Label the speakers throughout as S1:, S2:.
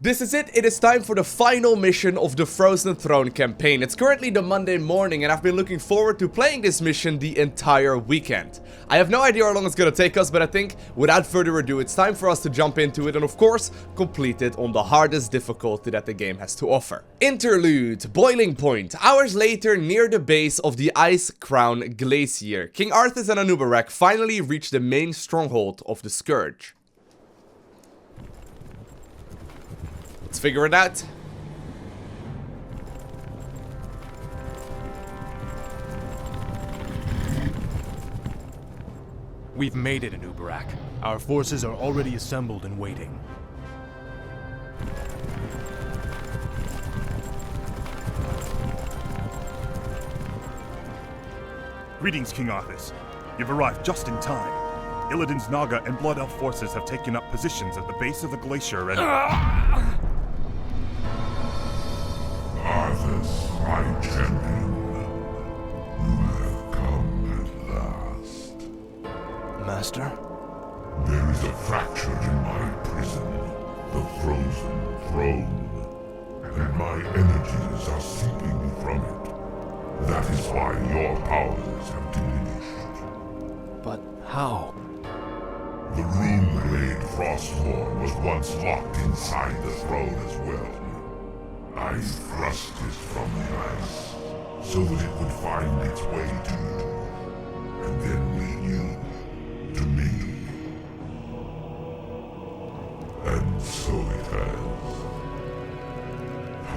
S1: This is it. It is time for the final mission of the Frozen Throne campaign. It's currently the Monday morning and I've been looking forward to playing this mission the entire weekend. I have no idea how long it's gonna take us, but I think without further ado, it's time for us to jump into it and of course, complete it on the hardest difficulty that the game has to offer. Interlude, Boiling Point. Hours later, near the base of the Icecrown Glacier, King Arthas and Anub'arak finally reach the main stronghold of the Scourge. Let's figure it out.
S2: We've made it, Anub'arak. Our forces are already assembled and waiting.
S3: Greetings, King Arthas. You've arrived just in time. Illidan's Naga and Blood Elf forces have taken up positions at the base of the glacier and...
S4: Arthas, my champion, you have come at last.
S2: Master?
S4: There is a fracture in my prison, the Frozen Throne, and my energies are seeping from it. That is why your powers have diminished.
S2: But how?
S4: The rune-blade Frostmourne was once locked inside the throne as well. I thrust it from the ice, so that it would find its way to you, and then lead you to me. And so it has.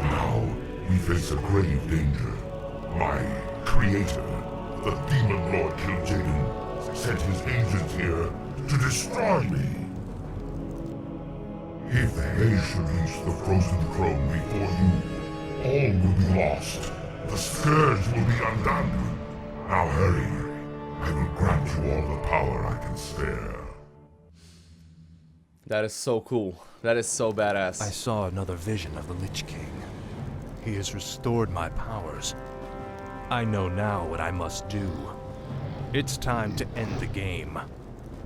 S4: Now, we face a grave danger. My creator, the Demon Lord Kil'jaeden, sent his agents here to destroy me. If they should reach the Frozen Throne before you, all will be lost. The Scourge will be undone. Now hurry. I will grant you all the power I can spare.
S1: That is so cool. That is so badass.
S2: I saw another vision of the Lich King. He has restored my powers. I know now what I must do. It's time to end the game.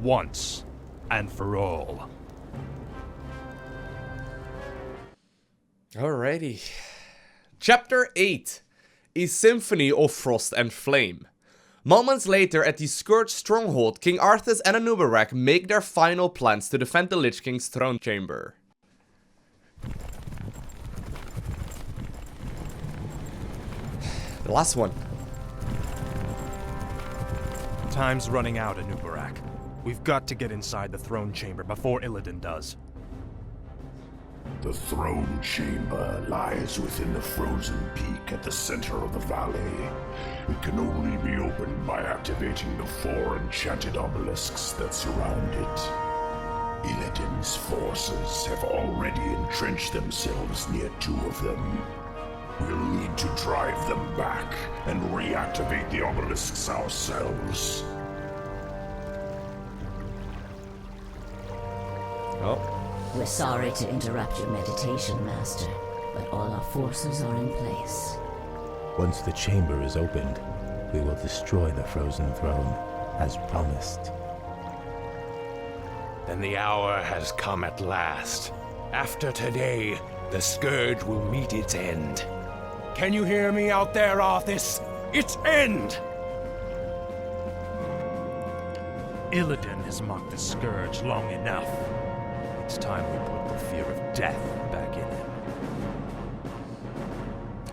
S2: Once and for all.
S1: Alrighty. Chapter 8 is Symphony of Frost and Flame. Moments later at the Scourge stronghold, King Arthas and Anub'arak make their final plans to defend the Lich King's throne chamber. The last one.
S2: Time's running out, Anub'arak. We've got to get inside the throne chamber before Illidan does.
S5: The throne chamber lies within the frozen peak at the center of the valley. It can only be opened by activating the 4 enchanted obelisks that surround it. Illidan's forces have already entrenched themselves near 2 of them. We'll need to drive them back and reactivate the obelisks ourselves.
S1: Oh.
S6: We're sorry to interrupt your meditation, Master, but all our forces are in place.
S7: Once the chamber is opened, we will destroy the Frozen Throne, as promised.
S8: Then the hour has come at last. After today, the Scourge will meet its end. Can you hear me out there, Arthas? Its end!
S2: Illidan has mocked the Scourge long enough. It's time we put the fear of death back in him.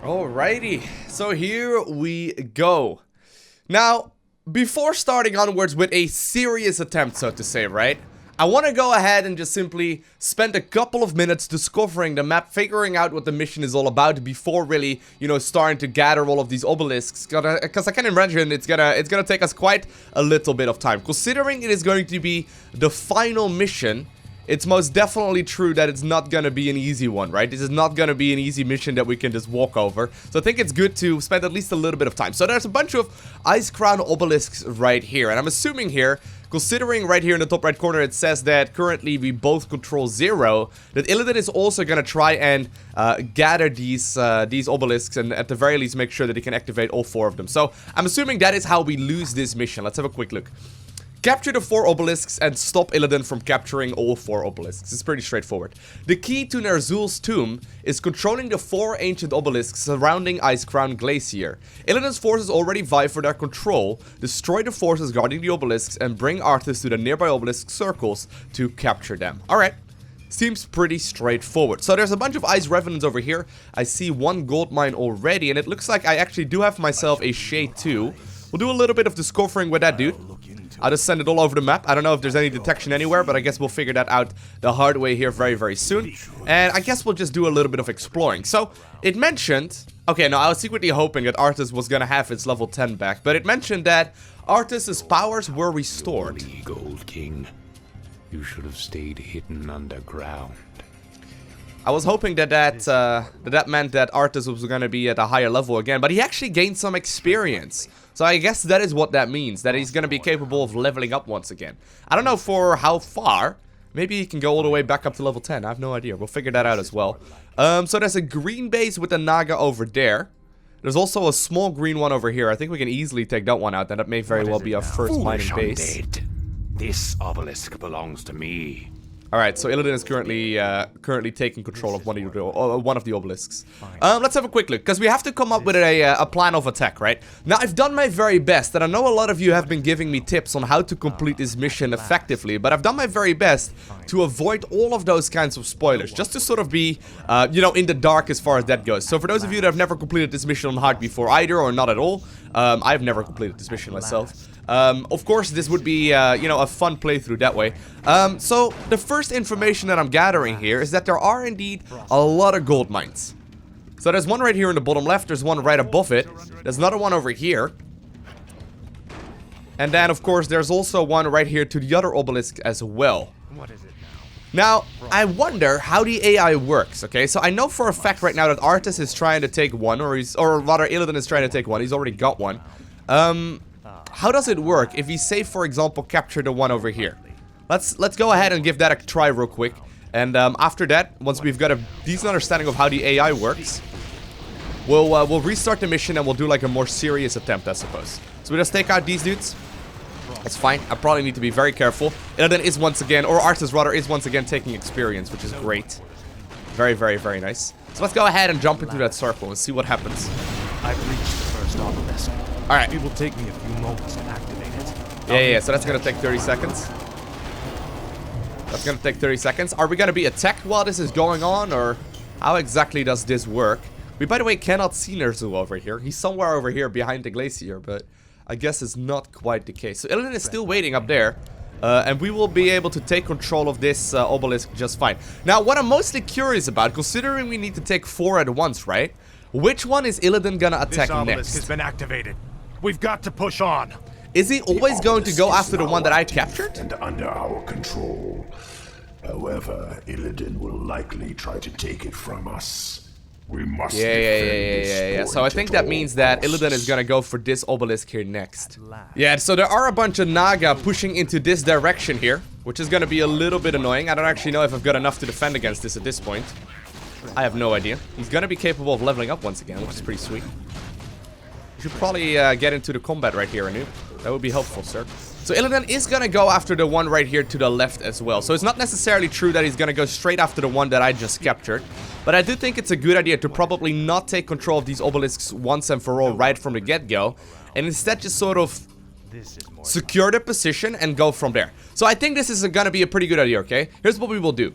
S1: Alrighty, so here we go. Now, before starting onwards with a serious attempt, so to say, right? I want to go ahead and just simply spend a couple of minutes discovering the map, figuring out what the mission is all about before really, you know, starting to gather all of these obelisks. Because I can imagine it's gonna take us quite a little bit of time. Considering it is going to be the final mission, it's most definitely true that it's not gonna be an easy one, right? This is not gonna be an easy mission that we can just walk over. So I think it's good to spend at least a little bit of time. So there's a bunch of Icecrown obelisks right here. And I'm assuming here, considering right here in the top right corner it says that currently we both control 0, that Illidan is also gonna try and gather these obelisks and at the very least make sure that he can activate all 4 of them. So I'm assuming that is how we lose this mission. Let's have a quick look. Capture the 4 obelisks and stop Illidan from capturing all 4 obelisks. It's pretty straightforward. The key to Ner'zhul's tomb is controlling the 4 ancient obelisks surrounding Icecrown Glacier. Illidan's forces already vie for their control. Destroy the forces guarding the obelisks and bring Arthas to the nearby obelisk circles to capture them. Alright. Seems pretty straightforward. So there's a bunch of ice revenants over here. I see 1 gold mine already, and it looks like I actually do have myself a shade too. We'll do a little bit of discovering with that dude. I'll just send it all over the map. I don't know if there's any detection anywhere, but I guess we'll figure that out the hard way here very, very soon. And I guess we'll just do a little bit of exploring. So, it mentioned... Okay, no, I was secretly hoping that Arthas was gonna have its level 10 back, but it mentioned that Arthas' powers were restored.
S8: Gold King, you should have stayed hidden underground.
S1: I was hoping that that meant that Arthas was gonna be at a higher level again, but he actually gained some experience. So I guess that is what that means, that he's gonna be capable of leveling up once again. I don't know for how far. Maybe he can go all the way back up to level 10. I have no idea. We'll figure that out as well. So there's a green base with a Naga over there. There's also a small green one over here. I think we can easily take that one out, and that may very well be our first mining base.
S8: This obelisk belongs to me.
S1: Alright, so Illidan is currently taking control of one of the obelisks. Let's have a quick look, because we have to come up with a plan of attack, right? Now, I've done my very best, and I know a lot of you have been giving me tips on how to complete this mission effectively, but I've done my very best to avoid all of those kinds of spoilers, just to sort of be, you know, in the dark as far as that goes. So for those of you that have never completed this mission on hard before either, or not at all, I've never completed this mission myself. Of course, this would be, you know, a fun playthrough that way. So, the first information that I'm gathering here is that there are indeed a lot of gold mines. So, there's one right here in the bottom left, there's one right above it, there's another one over here. And then, of course, there's also one right here to the other obelisk as well.
S2: What is it
S1: Now, I wonder how the AI works, okay? So, I know for a fact right now that Arthas is trying to take one, or rather, Illidan is trying to take one. He's already got one. How does it work if we say, for example, capture the one over here? Let's go ahead and give that a try real quick. And after that, once we've got a decent understanding of how the AI works, we'll restart the mission and we'll do like a more serious attempt, I suppose. So we just take out these dudes. That's fine. I probably need to be very careful. Illidan is once again, or Arthas rather, is once again taking experience, which is great. Very, very, very nice. So let's go ahead and jump into that circle and see what happens.
S2: I've reached the first obelisk.
S1: Alright.
S2: It will take me a few moments to activate it.
S1: Yeah, so that's gonna take 30 seconds. That's gonna take 30 seconds. Are we gonna be attacked while this is going on, or how exactly does this work? We, by the way, cannot see Ner'zhul over here. He's somewhere over here behind the glacier, but I guess it's not quite the case. So Illidan is still waiting up there, and we will be able to take control of this obelisk just fine. Now, what I'm mostly curious about, considering we need to take 4 at once, right? Which one is Illidan gonna attack
S2: This obelisk
S1: next?
S2: has been activated. We've got to push on.
S1: Is he always going to go after the one that I captured?
S5: And under our control. However, Illidan will likely try to take it from us. We must defend this
S1: Yeah. So I think that means that Illidan is gonna go for this obelisk here next. Yeah, so there are a bunch of Naga pushing into this direction here, which is gonna be a little bit annoying. I don't actually know if I've got enough to defend against this at this point. I have no idea. He's gonna be capable of leveling up once again, which is pretty sweet. You should probably get into the combat right here, Anu. That would be helpful, sir. So Illidan is gonna go after the one right here to the left as well. So it's not necessarily true that he's gonna go straight after the one that I just captured. But I do think it's a good idea to probably not take control of these obelisks once and for all right from the get-go. And instead just sort of secure the position and go from there. So I think this is gonna be a pretty good idea, okay? Here's what we will do.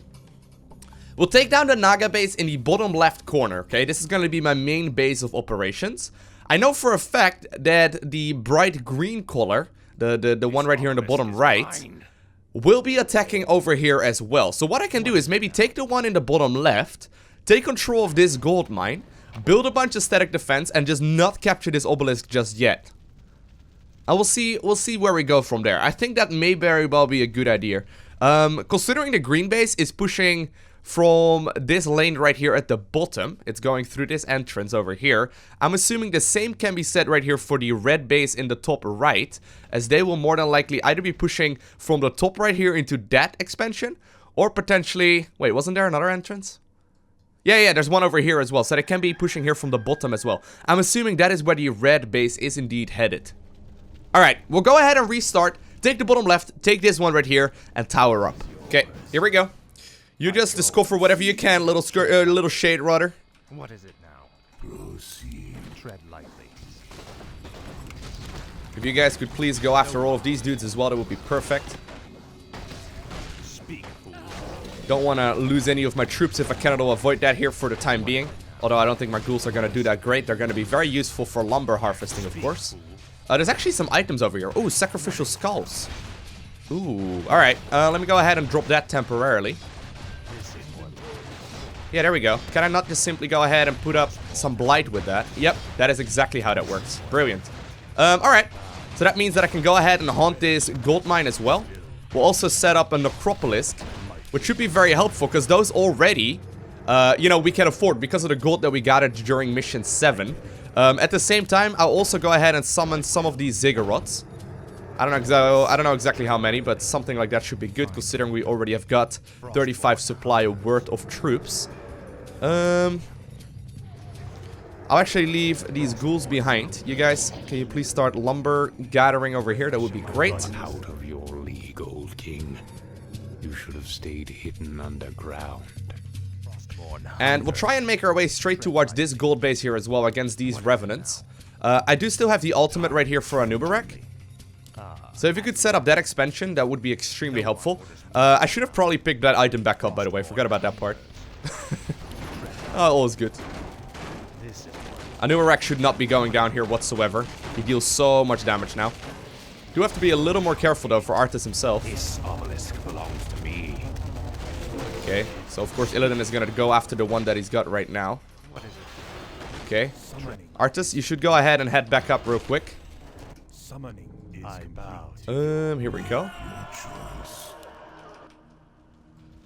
S1: We'll take down the Naga base in the bottom left corner, okay? This is gonna be my main base of operations. I know for a fact that the bright green color, the one right here in the bottom right, will be attacking over here as well. So what I can do is maybe take the one in the bottom left, take control of this gold mine, build a bunch of static defense, and just not capture this obelisk just yet. And we'll see where we go from there. I think that may very well be a good idea. Considering the green base is pushing from this lane right here at the bottom, it's going through this entrance over here. I'm assuming the same can be said right here for the red base in the top right, as they will more than likely either be pushing from the top right here into that expansion, or potentially... Wait, wasn't there another entrance? Yeah, there's one over here as well, so they can be pushing here from the bottom as well. I'm assuming that is where the red base is indeed headed. Alright, we'll go ahead and restart, take the bottom left, take this one right here, and tower up. Okay, here we go. You just discover whatever you can, little shade rudder.
S2: What is it now?
S5: Proceed.
S2: Tread lightly.
S1: If you guys could please go after all of these dudes as well, that would be perfect.
S2: Speak, fool.
S1: Don't want to lose any of my troops if I cannot avoid that here for the time being. Although I don't think my ghouls are going to do that great. They're going to be very useful for lumber harvesting, of course. There's actually some items over here. Ooh, sacrificial skulls. Ooh, alright. Let me go ahead and drop that temporarily. Yeah, there we go. Can I not just simply go ahead and put up some blight with that? Yep, that is exactly how that works. Brilliant. Alright. So that means that I can go ahead and haunt this gold mine as well. We'll also set up a necropolis, which should be very helpful, because those already, you know, we can afford because of the gold that we got during mission 7. At the same time, I'll also go ahead and summon some of these ziggurats. I don't know exactly how many, but something like that should be good, considering we already have got 35 supply worth of troops. I'll actually leave these ghouls behind. You guys, can you please start lumber gathering over here? That would be great.
S8: Out of your league, old king. You should have stayed hidden underground.
S1: And we'll try and make our way straight towards this gold base here as well against these revenants. I do still have the ultimate right here for Anub'arak. So if you could set up that expansion, that would be extremely helpful. I should have probably picked that item back up, by the way. Forgot about that part. Oh, all is good. Anub'arak should not be going down here whatsoever. He deals so much damage now. Do have to be a little more careful, though, for Arthas himself.
S8: This obelisk belongs to me.
S1: Okay, so of course Illidan is gonna go after the one that he's got right now. Okay. Arthas, you should go ahead and head back up real quick.
S3: Summoning is
S1: Here we go.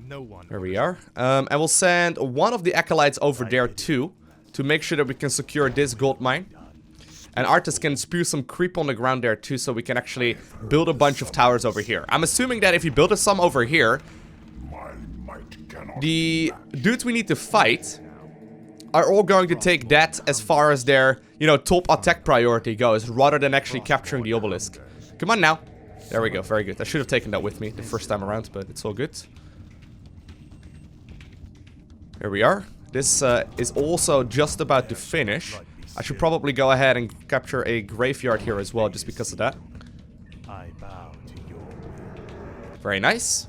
S2: No one.
S1: There we are. And we'll send one of the acolytes over there too, to make sure that we can secure this gold mine. And Arthas can spew some creep on the ground there too, so we can actually build a bunch of towers over here. I'm assuming that if you build some over here, the dudes we need to fight are all going to take that as far as their, you know, top attack priority goes, rather than actually capturing the obelisk. Come on now. There we go, very good. I should have taken that with me the first time around, but it's all good. Here we are. This is also just about to finish. I should probably go ahead and capture a graveyard here as well, just because of that.
S3: I bow to your will.
S1: Very nice.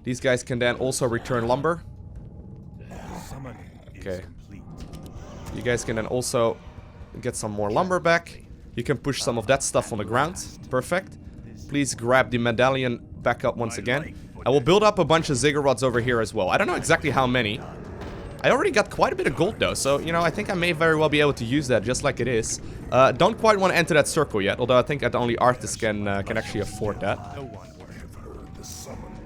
S1: These guys can then also return lumber.
S3: Summoning
S1: Okay.
S3: is complete.
S1: You guys can then also get some more lumber back. You can push some of that stuff on the ground. Perfect. Please grab the medallion back up once again. I will build up a bunch of ziggurats over here as well. I don't know exactly how many. I already got quite a bit of gold though, so, you know, I think I may very well be able to use that just like it is. Don't quite want to enter that circle yet, although I think that only Arthas can actually afford that.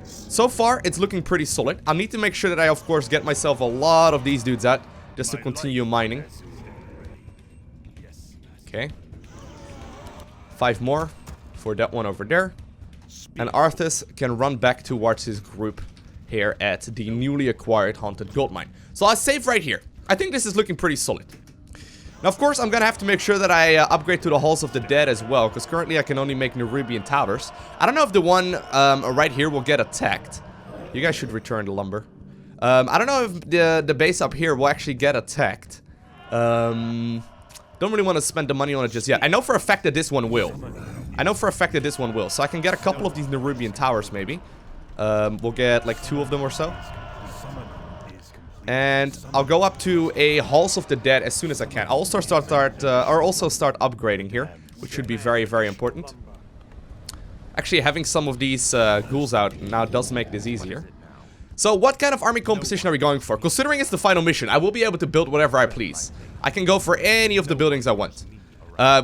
S1: So far, it's looking pretty solid. I need to make sure that I, of course, get myself a lot of these dudes out, just to continue mining. Okay. 5 more for that one over there. And Arthas can run back towards his group here at the newly acquired haunted gold mine. So I'll save right here. I think this is looking pretty solid. Now, of course, I'm gonna have to make sure that I upgrade to the Halls of the Dead as well, because currently I can only make Nerubian towers. I don't know if the one right here will get attacked. You guys should return the lumber. I don't know if the base up here will actually get attacked. Don't really want to spend the money on it just yet. I know for a fact that this one will. So I can get a couple of these Nerubian towers, maybe. We'll get like 2 of them or so. And I'll go up to a Halls of the Dead as soon as I can. I'll also start upgrading here, which should be very, very important. Actually, having some of these ghouls out now does make this easier. So what kind of army composition are we going for? Considering it's the final mission, I will be able to build whatever I please. I can go for any of the buildings I want.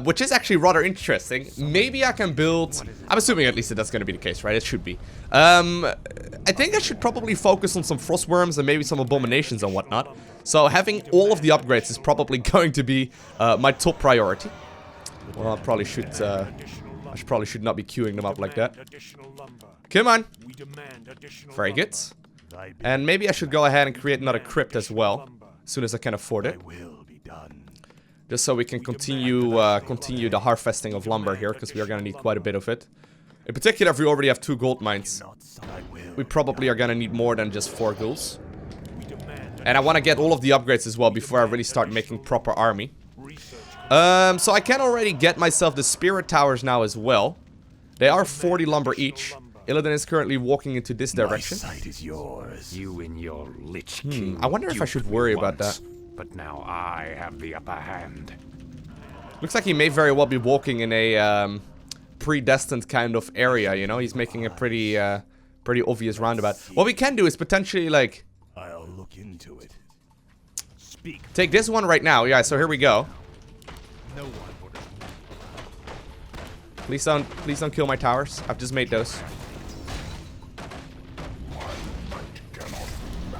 S1: Which is actually rather interesting. Maybe I can build... I'm assuming at least that's going to be the case, right? It should be. I think I should probably focus on some frostworms and maybe some abominations and whatnot. So having all of the upgrades is probably going to be my top priority. Well, I probably should not be queuing them up like that. Come on. Very good. And maybe I should go ahead and create another crypt as well, as soon as I can afford it. just so we can continue the harvesting of lumber here, because we are gonna need quite a bit of it. In particular, if we already have 2 gold mines, we probably are gonna need more than just 4 ghouls. And I want to get all of the upgrades as well before I really start making proper army. So I can already get myself the spirit towers now as well. They are 40 lumber each. Illidan is currently walking into this direction.
S8: My sight is yours. You and your Lich King.
S1: I wonder if I should worry about that.
S8: But now I have the upper hand.
S1: Looks like he may very well be walking in a predestined kind of area, you know? He's making a pretty obvious roundabout. What we can do is potentially, like...
S3: I'll look into it. Speak.
S1: Take this one right now. Yeah, so here we go.
S3: No one orders.
S1: Please don't kill my towers. I've just made those.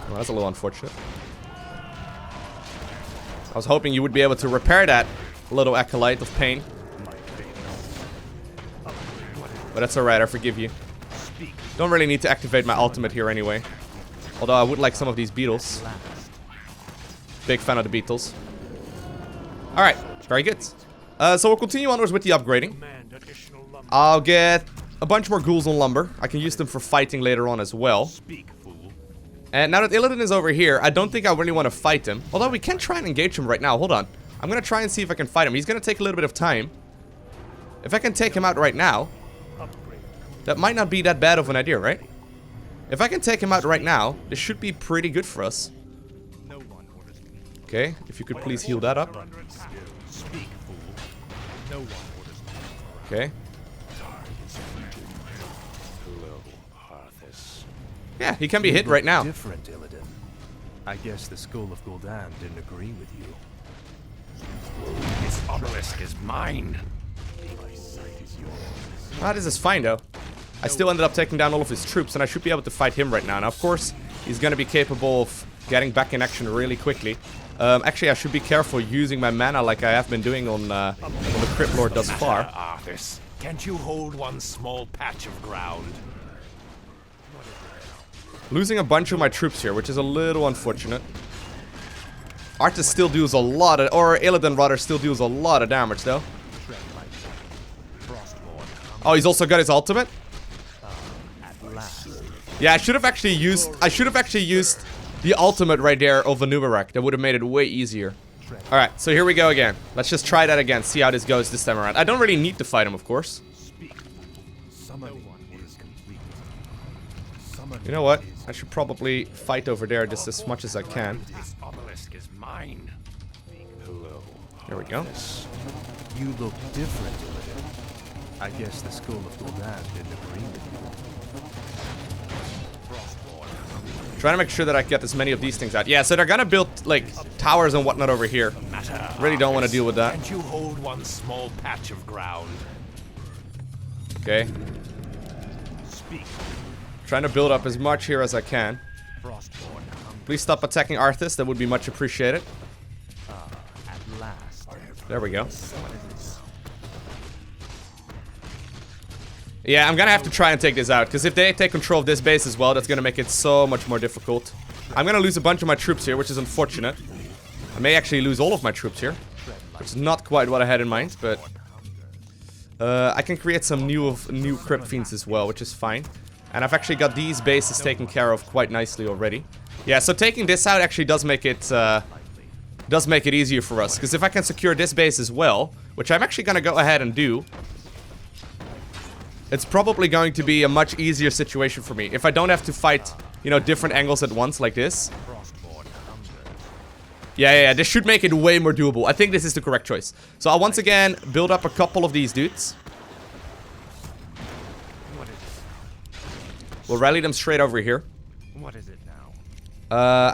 S1: Well, that's a little unfortunate. I was hoping you would be able to repair that little acolyte of pain. But that's alright, I forgive you. Don't really need to activate my ultimate here anyway. Although I would like some of these beetles. Big fan of the beetles. Alright, very good. So we'll continue onwards with the upgrading. I'll get a bunch more ghouls on lumber. I can use them for fighting later on as well. And now that Illidan is over here, I don't think I really want to fight him. Although we can try and engage him right now. Hold on. I'm going to try and see if I can fight him. He's going to take a little bit of time. If I can take him out right now, that might not be that bad of an idea, right? If I can take him out right now, this should be pretty good for us. Okay, if you could please heal that up. Okay.
S8: Hello, Arthas.
S1: Yeah, he can be hit right now.
S2: Different, Illidan. I guess the School of Gul'dan didn't agree with you.
S8: This obelisk is mine.
S1: Ah, this is fine though. I still ended up taking down all of his troops, and I should be able to fight him right now. Now, of course, he's going to be capable of getting back in action really quickly. Actually, I should be careful using my mana like I have been doing on the Crypt Lord thus far.
S8: Arthas, can't you hold one small patch of ground?
S1: Losing a bunch of my troops here, which is a little unfortunate. Arthas still deals a lot of, or Illidan rather, still deals a lot of damage though. Oh, he's also got his ultimate? Yeah, I should have actually used the ultimate right there of Anub'arak. That would have made it way easier. Alright, so here we go again. Let's just try that again, see how this goes this time around. I don't really need to fight him, of course. You know what? I should probably fight over there just as much as I can.
S8: This obelisk is mine. Hello.
S1: There we go.
S2: You look different, Illidan. I guess the School of Gul'dan didn't agree with you.
S1: Trying to make sure that I get as many of these things out. Yeah, so they're gonna build, like, towers and whatnot over here. Really don't want to deal with that.
S8: Can't you hold one small patch of ground?
S1: Okay. Trying to build up as much here as I can. Please stop attacking Arthas. That would be much appreciated. There we go. Yeah, I'm gonna have to try and take this out, because if they take control of this base as well, that's gonna make it so much more difficult. I'm gonna lose a bunch of my troops here, which is unfortunate. I may actually lose all of my troops here, which is not quite what I had in mind, but I can create some new Crypt Fiends as well, which is fine. And I've actually got these bases taken care of quite nicely already. Yeah, so taking this out actually does make it easier for us, because if I can secure this base as well, which I'm actually gonna go ahead and do, it's probably going to be a much easier situation for me. If I don't have to fight, you know, different angles at once like this. Yeah, this should make it way more doable. I think this is the correct choice. So I'll once again build up a couple of these dudes. We'll rally them straight over here.
S2: What is it now?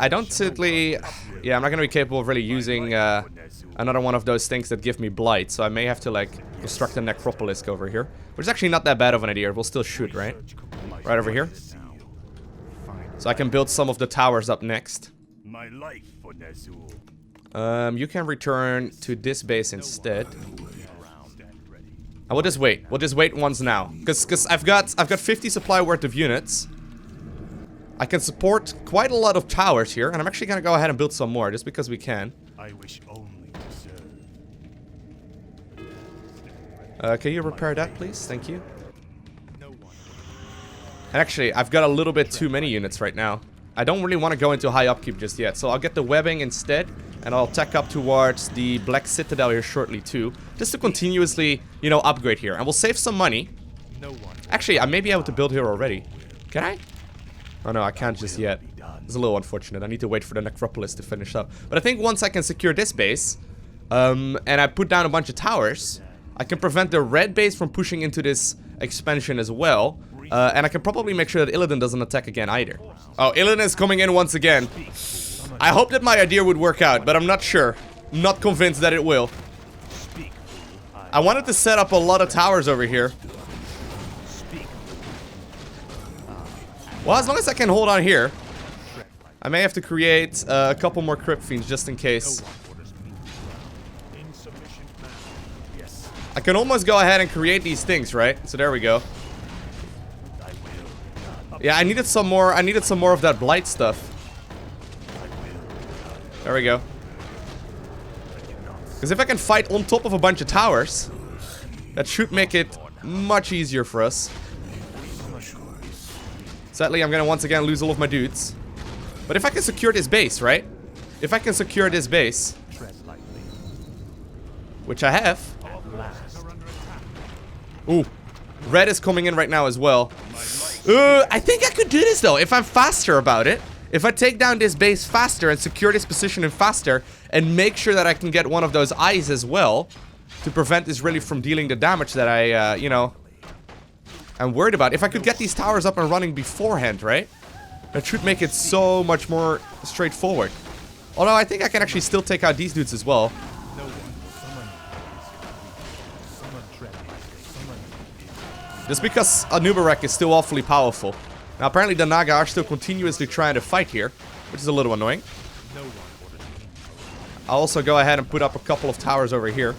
S1: I don't simply... Yeah, I'm not going to be capable of really using another one of those things that give me blight. So I may have to, like, construct a necropolisk over here. Which is actually not that bad of an idea. We'll still shoot, right? Right over here. So I can build some of the towers up next. You can return to this base instead. I will just wait. We'll just wait once now. Because I've got 50 supply worth of units. I can support quite a lot of towers here, and I'm actually gonna go ahead and build some more just because we can.
S3: I wish only to serve.
S1: Can you repair that, please? Thank you. And actually, I've got a little bit too many units right now. I don't really want to go into high upkeep just yet, so I'll get the webbing instead, and I'll tech up towards the Black Citadel here shortly too, just to continuously, you know, upgrade here. And we'll save some money. Actually, I may be able to build here already. Can I? Oh no, I can't just yet. It's a little unfortunate. I need to wait for the necropolis to finish up. But I think once I can secure this base, and I put down a bunch of towers, I can prevent the red base from pushing into this expansion as well. And I can probably make sure that Illidan doesn't attack again either. Oh, Illidan is coming in once again. I hope that my idea would work out, but I'm not sure. Not convinced that it will. I wanted to set up a lot of towers over here. Well, as long as I can hold on here. I may have to create a couple more Crypt Fiends just in case. I can almost go ahead and create these things, right? So there we go. Yeah, I needed some more of that blight stuff. There we go. Because if I can fight on top of a bunch of towers, that should make it much easier for us. Sadly, I'm gonna once again lose all of my dudes. But if I can secure this base, right? If I can secure this base, which I have. Ooh, red is coming in right now as well. I think I could do this though, if I'm faster about it. If I take down this base faster and secure this position faster, and make sure that I can get one of those eyes as well, to prevent this really from dealing the damage that I, you know, I'm worried about. If I could get these towers up and running beforehand, right? That should make it so much more straightforward. Although I think I can actually still take out these dudes as well. Just because Anub'arak is still awfully powerful. Now apparently the Naga are still continuously trying to fight here, which is a little annoying. I'll also go ahead and put up a couple of towers over here.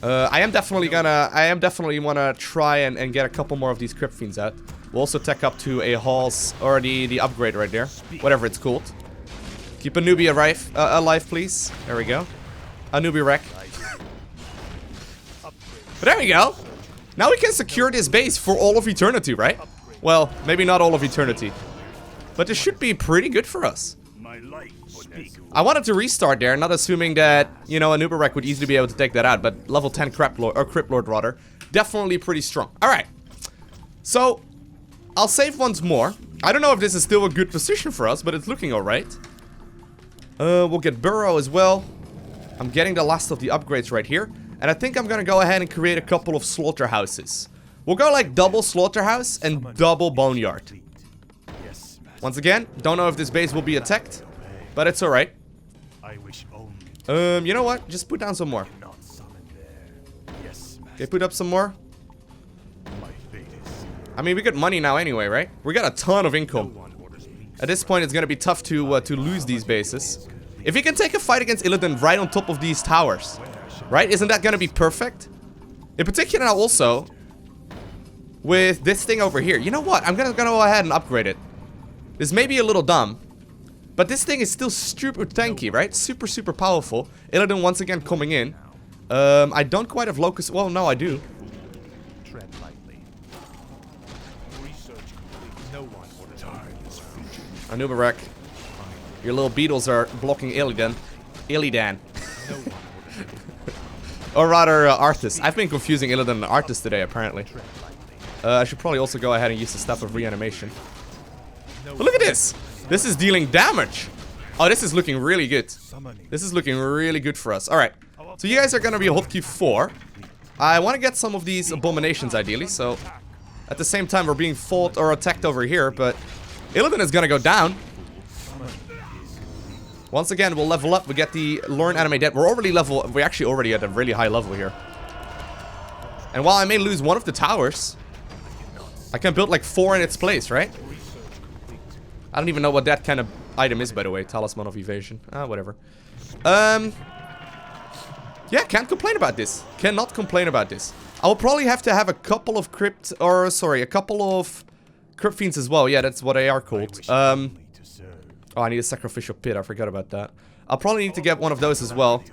S1: I am definitely wanna try and get a couple more of these Crypt Fiends out. We'll also tech up to a halls, or the upgrade right there, whatever it's called. Keep Anubia alive, please. There we go. Anub'arak. But there we go. Now we can secure this base for all of eternity, right? Well, maybe not all of eternity. But this should be pretty good for us. I wanted to restart there, not assuming that, you know, Anub'arak would easily be able to take that out. But level 10 Crypt Lord rather. Definitely pretty strong. Alright. So, I'll save once more. I don't know if this is still a good position for us, but it's looking alright. We'll get Burrow as well. I'm getting the last of the upgrades right here. And I think I'm gonna go ahead and create a couple of slaughterhouses. We'll go like double slaughterhouse and double boneyard. Once again, don't know if this base will be attacked, but it's alright. You know what? Just put down some more. Okay, put up some more. I mean, we got money now anyway, right? We got a ton of income. At this point, it's gonna be tough to lose these bases. If we can take a fight against Illidan right on top of these towers, right? Isn't that gonna be perfect? In particular now also, with this thing over here. You know what? I'm gonna go ahead and upgrade it. This may be a little dumb, but this thing is still super tanky, right? Super powerful. Illidan once again coming in. I don't quite have locus. Well, no, I do. Anub'arak, your little beetles are blocking Illidan. Or rather, Arthas. I've been confusing Illidan and Arthas today, apparently. I should probably also go ahead and use the Staff of Reanimation. But look at this! This is dealing damage! Oh, this is looking really good. This is looking really good for us. Alright, so you guys are gonna be hotkey 4. I want to get some of these abominations, ideally, so... At the same time, we're being fought or attacked over here, but... Illidan is gonna go down. Once again, we'll level up. We get the Learn Anime Dead. We're actually already at a really high level here. And while I may lose one of the towers, I can build like 4 in its place, right? I don't even know what that kind of item is, by the way. Talisman of Evasion. Whatever. Yeah, can't complain about this. Cannot complain about this. I will probably have to have a couple of Crypt Fiends as well. Yeah, that's what they are called. Oh, I need a Sacrificial Pit. I forgot about that. I'll probably need to get one of those as well.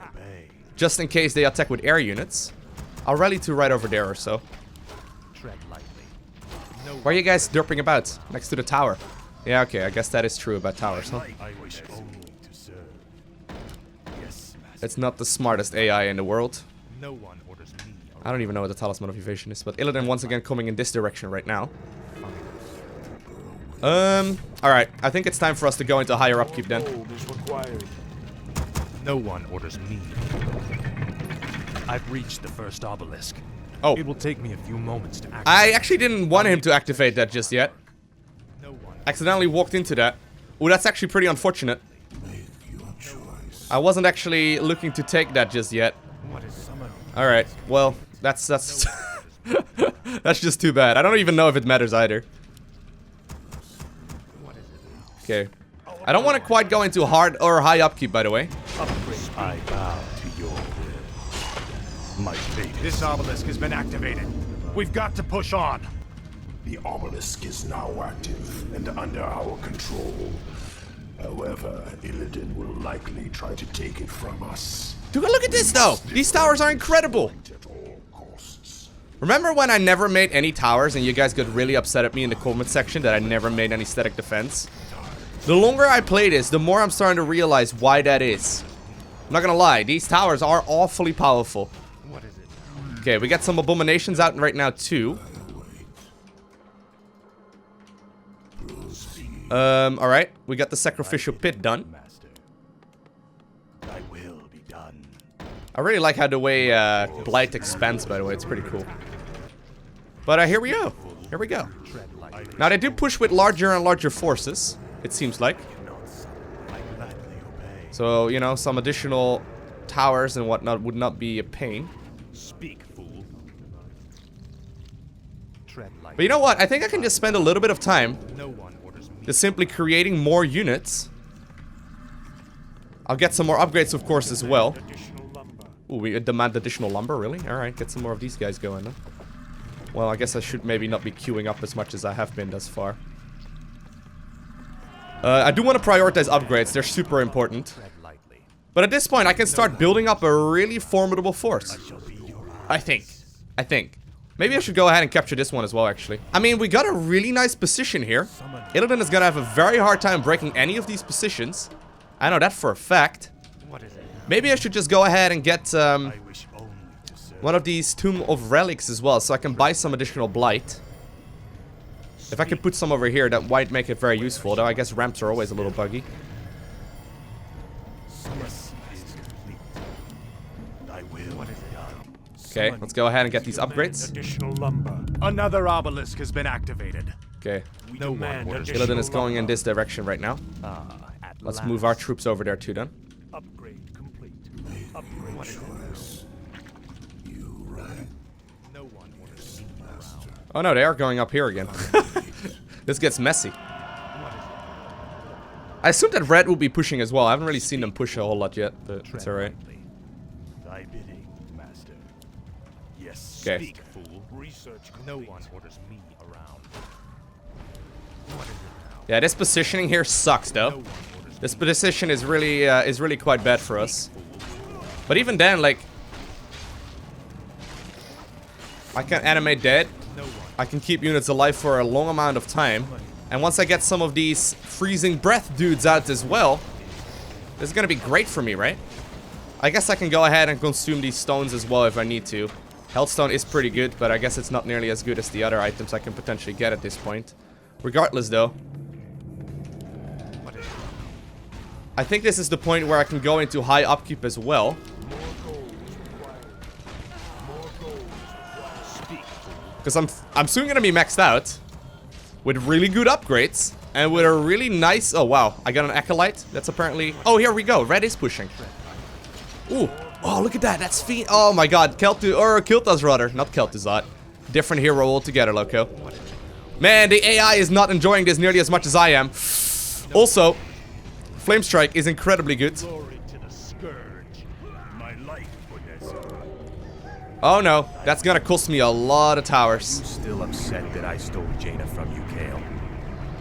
S1: just in case they attack with air units. I'll rally to right over there or so.
S2: Tread lightly.
S1: Why are you guys derping about? Next to the tower. Yeah, okay, I guess that is true about towers, huh?
S3: I wish only to serve. Yes, master.
S1: It's not the smartest AI in the world.
S2: No one orders me.
S1: I don't even know what the talisman of evasion is, but Illidan once again coming in this direction right now. Alright, I think it's time for us to go into higher upkeep then.
S2: No one orders me. I've reached the first obelisk.
S1: Oh.
S2: It will take me a few moments to activate.
S1: I actually didn't want him to activate that just yet.
S2: No one.
S1: Accidentally walked into that. Oh, that's actually pretty unfortunate.
S4: Make your choice.
S1: I wasn't actually looking to take that just yet.
S2: What is summoned?
S1: Alright, well, that's that's just too bad. I don't even know if it matters either. Okay. I don't want to quite go into hard or high upkeep, by the way.
S3: I bow to your will. My fate.
S2: This obelisk has been activated. We've got to push on.
S5: The obelisk is now active and under our control. However, Illidan will likely try to take it from us.
S1: Dude, look at this though! These towers are incredible!
S5: At all costs.
S1: Remember when I never made any towers and you guys got really upset at me in the comment section that I never made any static defense? The longer I play this, the more I'm starting to realize why that is. I'm not gonna lie, these towers are awfully powerful.
S2: What is it?
S1: Okay, we got some abominations out right now too. Alright, we got the sacrificial pit done.
S3: Master. Thy will be done.
S1: I really like how the way Blight expands, by the way, it's pretty cool. But here we go. Here we go. Now they do push with larger and larger forces, it seems like. So, you know, some additional towers and whatnot would not be a pain.
S2: Speak, fool. Tread lightly.
S1: But you know what? I think I can just spend a little bit of time
S2: No one orders me.
S1: just simply creating more units. I'll get some more upgrades, of course, as well. Ooh, we demand additional lumber, really? Alright, get some more of these guys going, then. Well, I guess I should maybe not be queuing up as much as I have been thus far. I do want to prioritize upgrades, they're super important.
S2: Tread lightly.
S1: But at this point, I can start building up a really formidable force. I think. Maybe I should go ahead and capture this one as well, actually. I mean, we got a really nice position here. Illidan is gonna have a very hard time breaking any of these positions. I know that for a fact.
S2: What is it?
S1: Maybe I should just go ahead and get
S3: I wish only to serve.
S1: one of these Tomb of Relics as well, so I can buy some additional blight. If I could put some over here, that might make it very useful, though I guess ramps are always a little buggy.
S3: Yes is complete. Thy will be done.
S1: Okay, let's go ahead and get these upgrades.
S3: Additional lumber.
S2: Another obelisk has been activated.
S1: Okay,
S2: No one orders me.
S1: Illidan is going in this direction right now.
S2: At
S1: Let's
S2: last.
S1: move our troops over there too, then.
S3: Upgrade complete. Upgrade. What is
S2: No one orders me around.
S1: Oh no, they are going up here again. This gets messy. I assume that red will be pushing as well. I haven't really seen them push a whole lot yet, but it's alright.
S3: Thy bidding, master. Yes.
S1: Okay.
S2: Speak, fool.
S3: Research
S2: No
S3: complete.
S2: one orders me around.
S1: Yeah, this positioning here sucks, though. This position is really quite bad for us. But even then, like, I can animate dead. I can keep units alive for a long amount of time. And once I get some of these freezing breath dudes out as well, this is gonna be great for me, right? I guess I can go ahead and consume these stones as well if I need to. Healthstone is pretty good, but I guess it's not nearly as good as the other items I can potentially get at this point. Regardless, though, I think this is the point where I can go into high upkeep as well. Because I'm soon gonna be maxed out with really good upgrades and with a really nice. Oh wow, I got an acolyte. That's apparently. Oh, here we go. Red is pushing. Ooh, oh look at that. That's Fiend. Oh my God, Kiltaz rather, not Kel'Thuzad. Different hero altogether, Lowko. Man, the AI is not enjoying this nearly as much as I am. Also, Flame Strike is incredibly good.
S3: Glory to the scourge. My life for this.
S1: Oh no, that's gonna cost me a lot of towers.
S7: Still upset that I stole Jaina from you, Kale.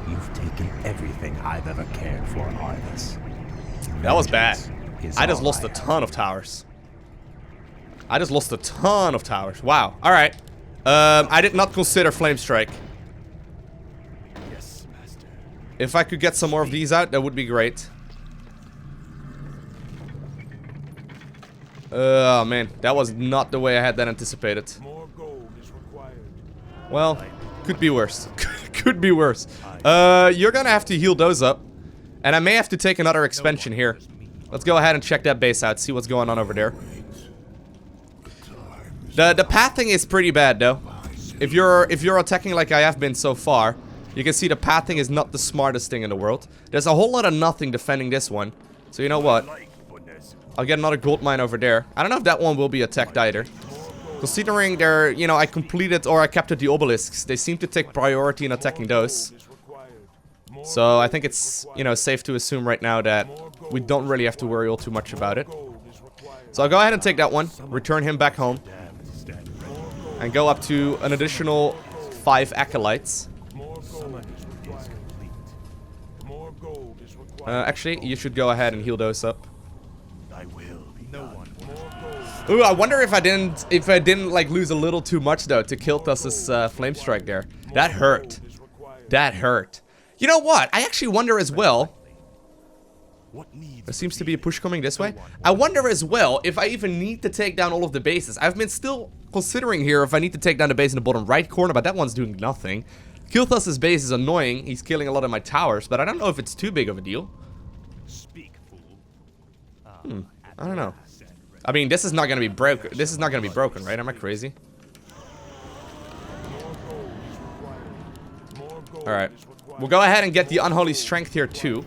S7: You've taken everything I've ever cared for, Arthas.
S1: That was bad.
S7: Vengeance is
S1: I just
S7: all
S1: lost a
S7: have.
S1: ton of towers. I just lost a ton of towers. Wow. Alright. I did not consider Flame Strike.
S3: Yes, master.
S1: If I could get some more of these out, that would be great. Oh man, that was not the way I had that anticipated.
S3: More gold is required.
S1: Well, could be worse. Could be worse. You're gonna have to heal those up. And I may have to take another expansion here. Let's go ahead and check that base out, see what's going on over there. The pathing is pretty bad though. If you're attacking like I have been so far, you can see the pathing is not the smartest thing in the world. There's a whole lot of nothing defending this one. So you know what? I'll get another gold mine over there. I don't know if that one will be attacked either. Considering they're, you know, I completed or I captured the obelisks, they seem to take priority in attacking those. So I think it's, you know, safe to assume right now that we don't really have to worry all too much about it. So I'll go ahead and take that one, return him back home, and go up to an additional 5 acolytes. Actually, you should go ahead and heal those up. Ooh, I wonder if I didn't like lose a little too much though to Kilthus' flame strike there. That hurt. That hurt. You know what? I actually wonder as well. There seems to be a push coming this way. I wonder as well if I even need to take down all of the bases. I've been still considering here if I need to take down the base in the bottom right corner, but that one's doing nothing. Kilthus' base is annoying. He's killing a lot of my towers, but I don't know if it's too big of a deal. I don't know. I mean, this is not gonna be broken. This is not gonna be broken, right? Am I crazy? Alright. We'll go ahead and get the Unholy Strength here too.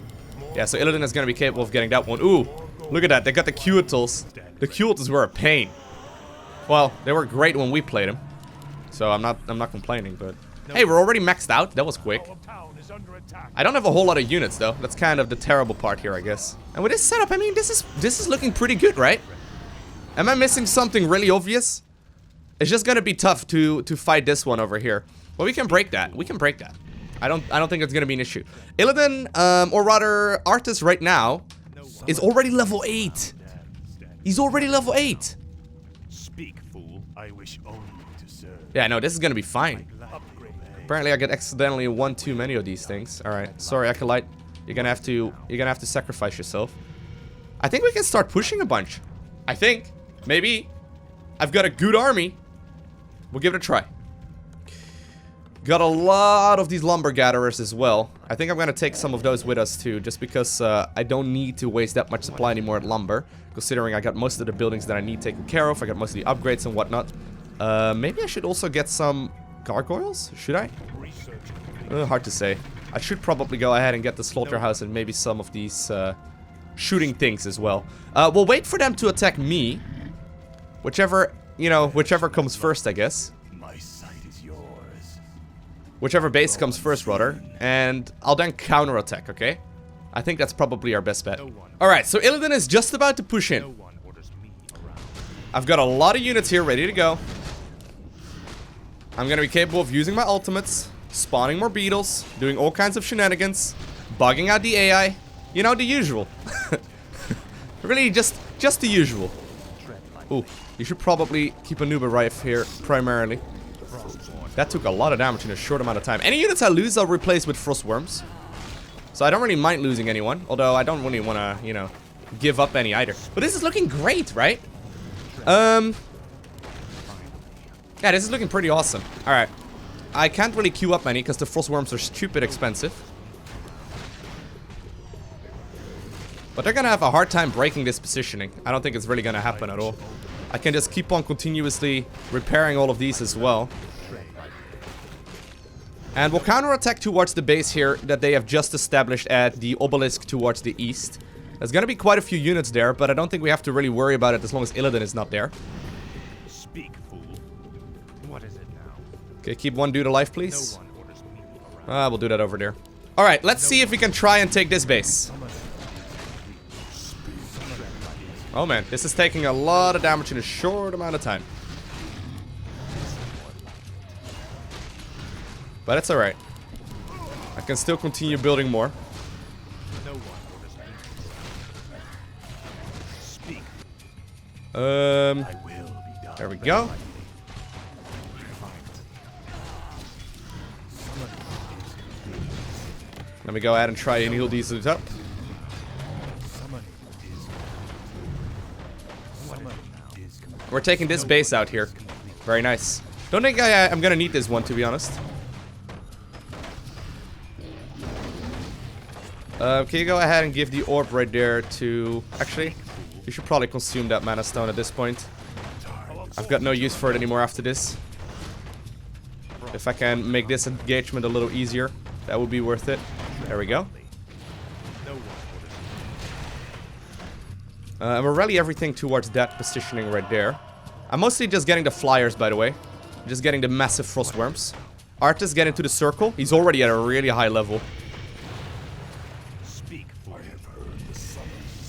S1: Yeah, so Illidan is gonna be capable of getting that one. Ooh, look at that. They got the Cuitals. The Cuitals were a pain. Well, they were great when we played them. So I'm not complaining, but hey, we're already maxed out. That was quick. I don't have a whole lot of units though. That's kind of the terrible part here, I guess. And with this setup, I mean, this is looking pretty good, right? Am I missing something really obvious? It's just gonna be tough to fight this one over here. Well, we can break that. We can break that. I don't think it's gonna be an issue. Illidan, or rather, Arthas right now is already level 8. He's already level 8.
S3: Speak, fool. I wish only to serve.
S1: Yeah, no, this is gonna be fine. Apparently, I get accidentally one too many of these things. All right, sorry, Acolyte. You're gonna have to sacrifice yourself. I think we can start pushing a bunch. I think. Maybe. I've got a good army. We'll give it a try. Got a lot of these lumber gatherers as well. I think I'm gonna take some of those with us too, just because I don't need to waste that much supply anymore at lumber, considering I got most of the buildings that I need taken care of. I got most of the upgrades and whatnot. Maybe I should also get some gargoyles? Should I? Hard to say. I should probably go ahead and get the slaughterhouse and maybe some of these shooting things as well. We'll wait for them to attack me. Whichever, you know, whichever comes first, I guess.
S3: My sight is yours.
S1: Whichever base comes first, rather. And I'll then counterattack, okay? I think that's probably our best bet. Alright, so Illidan is just about to push in. I've got a lot of units here ready to go. I'm gonna be capable of using my ultimates, spawning more beetles, doing all kinds of shenanigans, bugging out the AI. You know, the usual. Really, just the usual. Ooh, you should probably keep Anub'arak here, primarily. That took a lot of damage in a short amount of time. Any units I lose, I'll replace with Frostworms. So I don't really mind losing anyone, although I don't really want to, you know, give up any either. But this is looking great, right? Yeah, this is looking pretty awesome. Alright. I can't really queue up many because the Frostworms are stupid expensive. But they're gonna have a hard time breaking this positioning. I don't think it's really gonna happen at all. I can just keep on continuously repairing all of these as well. And we'll counterattack towards the base here that they have just established at the obelisk towards the east. There's gonna be quite a few units there, but I don't think we have to really worry about it as long as Illidan is not there.
S3: Speak, fool. What is it now?
S1: Okay, keep one dude alive, please. We'll do that over there. Alright, let's see if we can try and take this base. Oh man, this is taking a lot of damage in a short amount of time. But it's alright. I can still continue building more. There we go. Let me go ahead and try and heal these up. We're taking this base out here. Very nice. Don't think I'm gonna need this one, to be honest. Can you go ahead and give the orb right there to... Actually, you should probably consume that mana stone at this point. I've got no use for it anymore after this. If I can make this engagement a little easier, that would be worth it. There we go. And we'll rally everything towards that positioning right there. I'm mostly just getting the flyers, by the way. Just getting the massive frost worms. Arthas get into the circle. He's already at a really high level.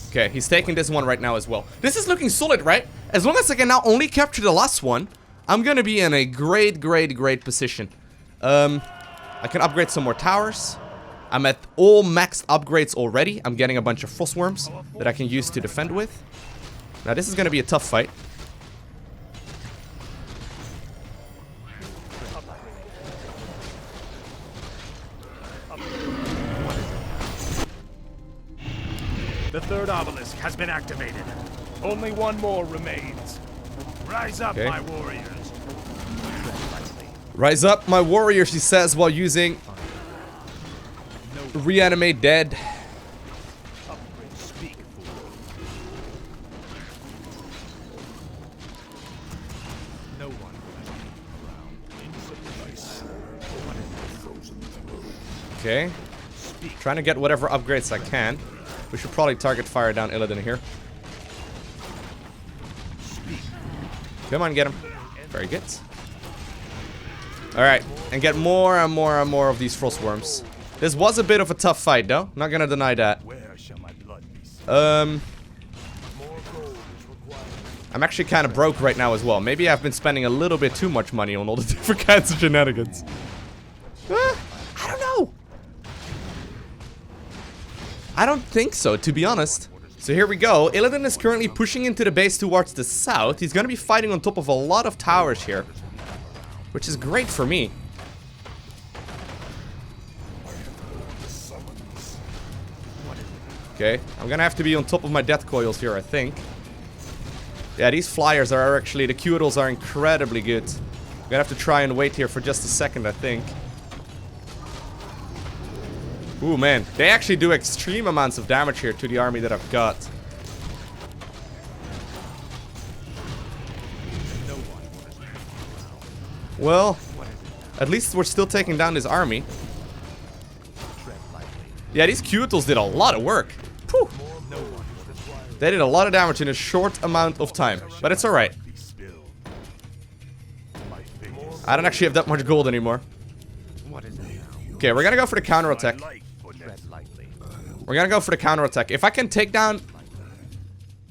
S1: Okay, he's taking this one right now as well. This is looking solid, right? As long as I can now only capture the last one, I'm gonna be in a great position. I can upgrade some more towers. I'm at all maxed upgrades already. I'm getting a bunch of frost worms that I can use to defend with. Now this is gonna be a tough fight.
S3: The third obelisk has been activated.
S8: Only one more remains.
S3: Rise up,
S1: Okay.
S3: my warriors.
S1: Rise up, my warriors, he says while using reanimate dead. Okay. Trying to get whatever upgrades I can. We should probably target fire down Illidan here. Come on, get him. Very good. Alright, and get more and more and more of these frost worms. This was a bit of a tough fight, though. Not gonna deny that. I'm actually kind of broke right now as well. Maybe I've been spending a little bit too much money on all the different kinds of shenanigans. I don't know. I don't think so, to be honest. So here we go. Illidan is currently pushing into the base towards the south. He's gonna be fighting on top of a lot of towers here, which is great for me. Okay, I'm gonna have to be on top of my death coils here, I think. Yeah, these flyers are actually, the Q-Idols are incredibly good. I'm gonna have to try and wait here for just a second, I think. Ooh, man. They actually do extreme amounts of damage here to the army that I've got. Well, at least we're still taking down this army. Yeah, these Q-Idols did a lot of work. Whew. They did a lot of damage in a short amount of time. But it's alright. I don't actually have that much gold anymore. Okay, we're gonna go for the counterattack. We're gonna go for the counterattack. If I can take down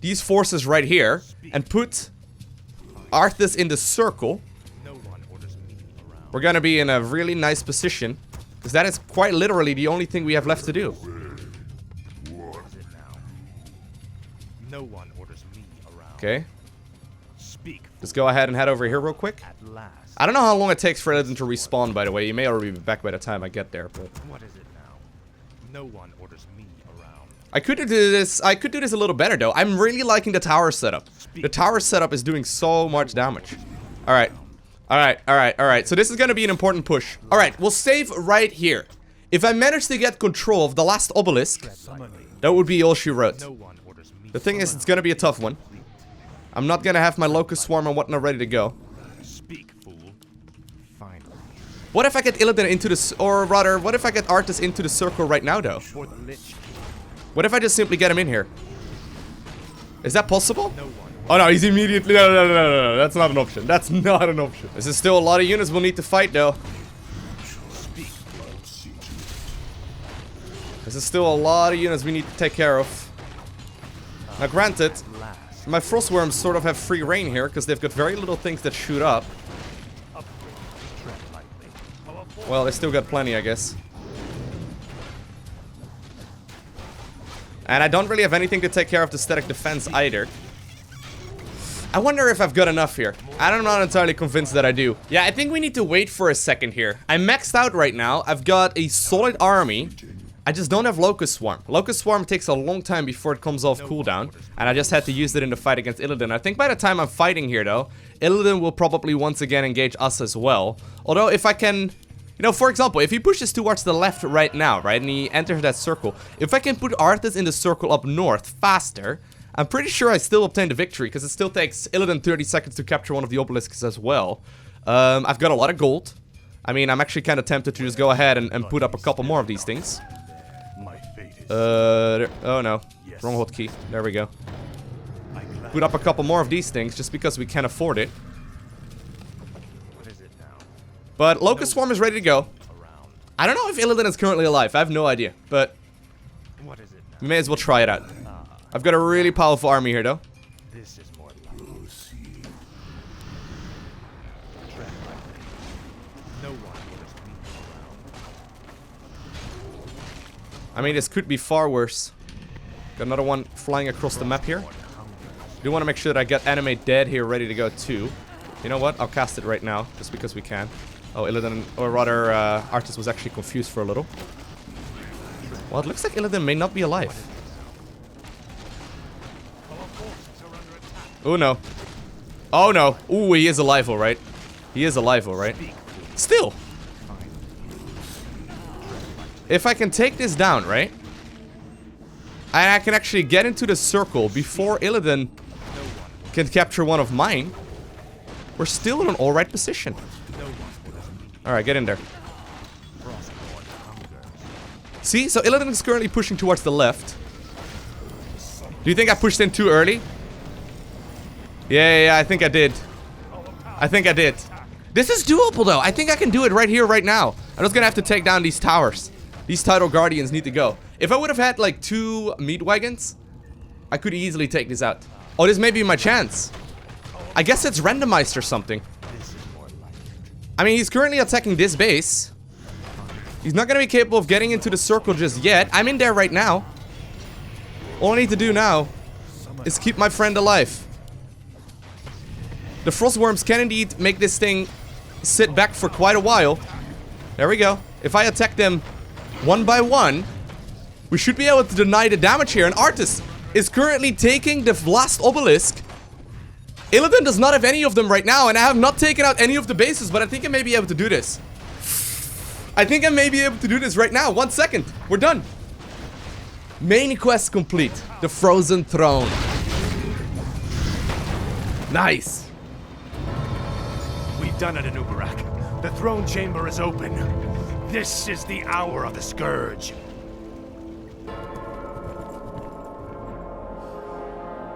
S1: these forces right here and put Arthas in the circle, we're gonna be in a really nice position. Because that is quite literally the only thing we have left to do. Okay. Let's go ahead and head over here real quick. I don't know how long it takes for Illidan to respawn, by the way. You may already be back by the time I get there, but...
S2: What is it now? No one orders me around.
S1: I could do this a little better, though. I'm really liking the tower setup. The tower setup is doing so much damage. Alright. Alright. So this is gonna be an important push. Alright, we'll save right here. If I manage to get control of the last obelisk, that would be all she wrote. The thing is, it's gonna be a tough one. I'm not gonna have my locust swarm and whatnot ready to go. What if I get Illidan into this, or rather, what if I get Arthas into the circle right now, though? What if I just simply get him in here? Is that possible? Oh no, he's immediately, no, that's not an option. That's not an option. This is still a lot of units we'll need to fight, though. This is still a lot of units we need to take care of. Now granted, my frost worms sort of have free reign here, because they've got very little things that shoot up. Well, they still got plenty, I guess. And I don't really have anything to take care of the static defense either. I wonder if I've got enough here. I'm not entirely convinced that I do. Yeah, I think we need to wait for a second here. I'm maxed out right now. I've got a solid army. I just don't have Locust Swarm. Locust Swarm takes a long time before it comes off cooldown. And I just had to use it in the fight against Illidan. I think by the time I'm fighting here though, Illidan will probably once again engage us as well. Although if I can... You know, for example, if he pushes towards the left right now, right, and he enters that circle, if I can put Arthas in the circle up north faster, I'm pretty sure I still obtain the victory, because it still takes Illidan 30 seconds to capture one of the obelisks as well. I've got a lot of gold. I mean, I'm actually kind of tempted to just go ahead and put up a couple more of these things. Oh no, wrong hotkey. There we go. Put up a couple more of these things, just because we can afford it. But Locust Swarm is ready to go. I don't know if Illidan is currently alive. I have no idea. But we may as well try it out. I've got a really powerful army here, though.
S2: This is more
S1: I mean, this could be far worse. Got another one flying across the map here. Do want to make sure that I get Animate Dead here ready to go, too. You know what? I'll cast it right now, just because we can. Oh, Illidan, or rather, Arthas was actually confused for a little. Well, it looks like Illidan may not be alive. Oh, no. Oh, no. Ooh, he is alive, alright. He is alive, alright. Still. If I can take this down, right? And I can actually get into the circle before Illidan can capture one of mine. We're still in an alright position. Alright, get in there. See? So Illidan is currently pushing towards the left. Do you think I pushed in too early? Yeah, I think I did. I think I did. This is doable, though. I think I can do it right here, right now. I'm just gonna have to take down these towers. These Tidal Guardians need to go. If I would have had, like, 2 meat wagons, I could easily take this out. Oh, this may be my chance. I guess it's randomized or something. I mean, he's currently attacking this base. He's not gonna be capable of getting into the circle just yet. I'm in there right now. All I need to do now is keep my friend alive. The Frostworms can indeed make this thing sit back for quite a while. There we go. If I attack them one by one, we should be able to deny the damage here. And Arthas is currently taking the last obelisk. Illidan does not have any of them right now, and I have not taken out any of the bases, but I think I may be able to do this. I think I may be able to do this right now. 1 second. We're done. Main quest complete. The Frozen Throne. Nice.
S2: We've done it, Anub'arak. The throne chamber is open. This is the hour of the Scourge.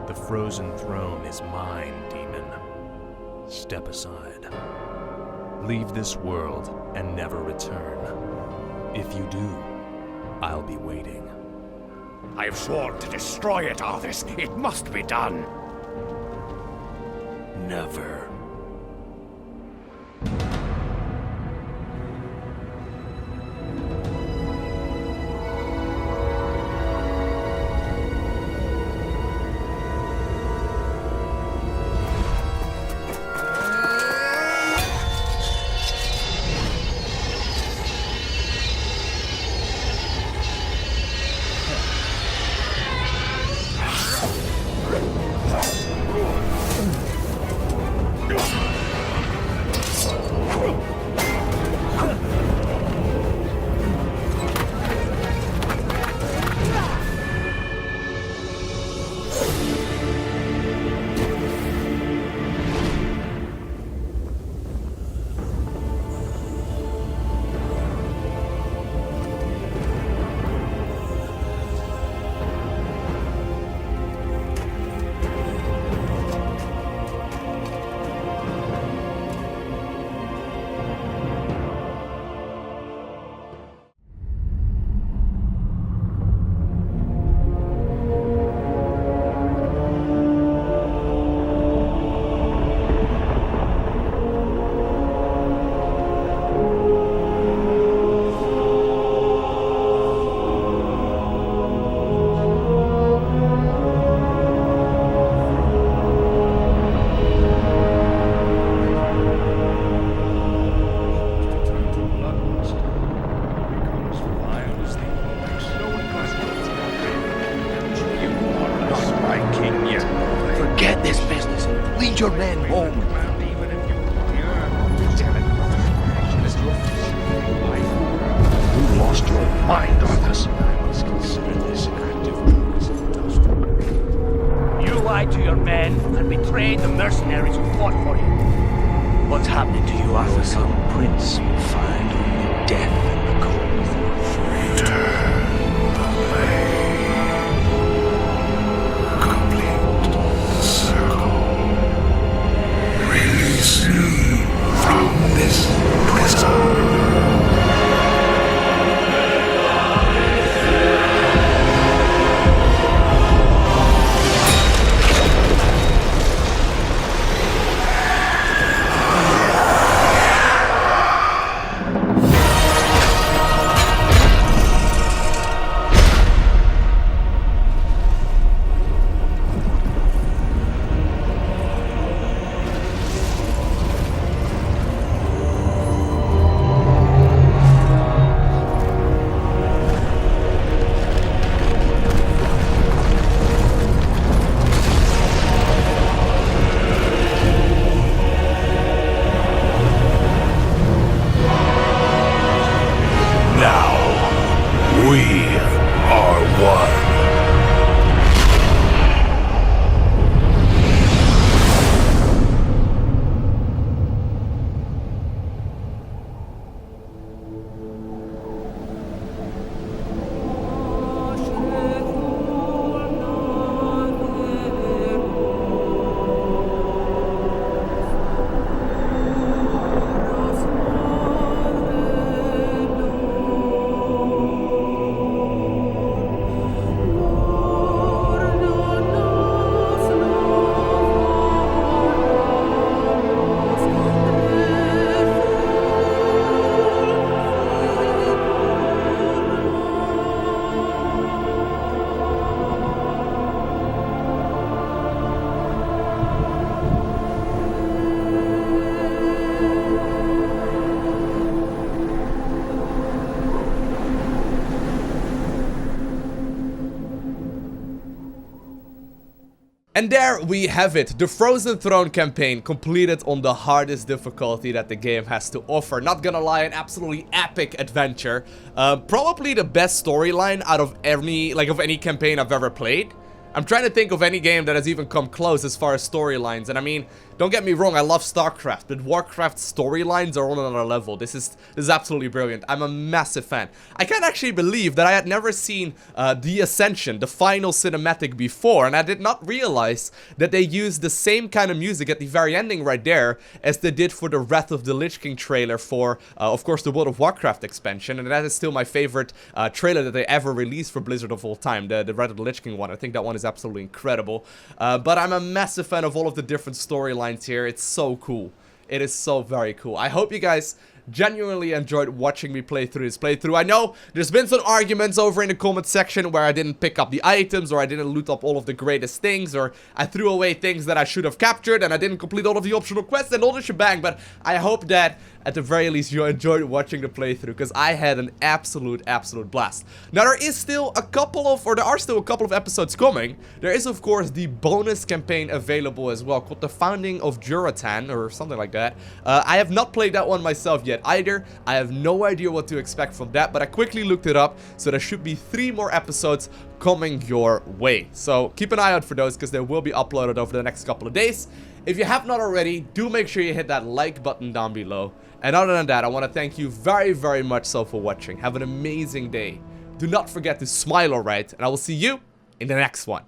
S2: The frozen throne is mine, demon. Step aside. Leave this world and never return. If you do, I'll be waiting.
S8: I have sworn to destroy it, Arthas. It must be done.
S2: Never.
S9: Get your men home. You lost your mind, Arthas. I must consider this an act of war.
S10: You lied to your men and betrayed the mercenaries who fought for you. What's happening to you, Arthas?
S9: Some prince will find only death in the cold. Return the blade. Complete the circle. Release me from this prison.
S1: And there we have it, the Frozen Throne campaign completed on the hardest difficulty that the game has to offer. Not gonna lie, an absolutely epic adventure. Probably the best storyline out of any campaign I've ever played. I'm trying to think of any game that has even come close as far as storylines, and I mean, don't get me wrong, I love StarCraft, but Warcraft storylines are on another level. This is absolutely brilliant. I'm a massive fan. I can't actually believe that I had never seen The Ascension, the final cinematic, before, and I did not realize that they used the same kind of music at the very ending right there as they did for the Wrath of the Lich King trailer for, of course, the World of Warcraft expansion, and that is still my favorite trailer that they ever released for Blizzard of all time, the Wrath of the Lich King one. I think that one is absolutely incredible, but I'm a massive fan of all of the different storylines here. It's so cool. It is so very cool. I hope you guys genuinely enjoyed watching me play through this playthrough. I know there's been some arguments over in the comment section where I didn't pick up the items, or I didn't loot up all of the greatest things, or I threw away things that I should have captured, and I didn't complete all of the optional quests and all the shebang, but I hope that at the very least you enjoyed watching the playthrough, because I had an absolute blast. Now there are still a couple of episodes coming. There is of course the bonus campaign available as well, called The Founding of Juratan, or something like that. I have not played that one myself yet either. I have no idea what to expect from that, but I quickly looked it up, so there should be 3 more episodes coming your way. So keep an eye out for those, because they will be uploaded over the next couple of days. If you have not already, do make sure you hit that like button down below. And other than that, I want to thank you very much so for watching. Have an amazing day. Do not forget to smile, alright? And I will see you in the next one.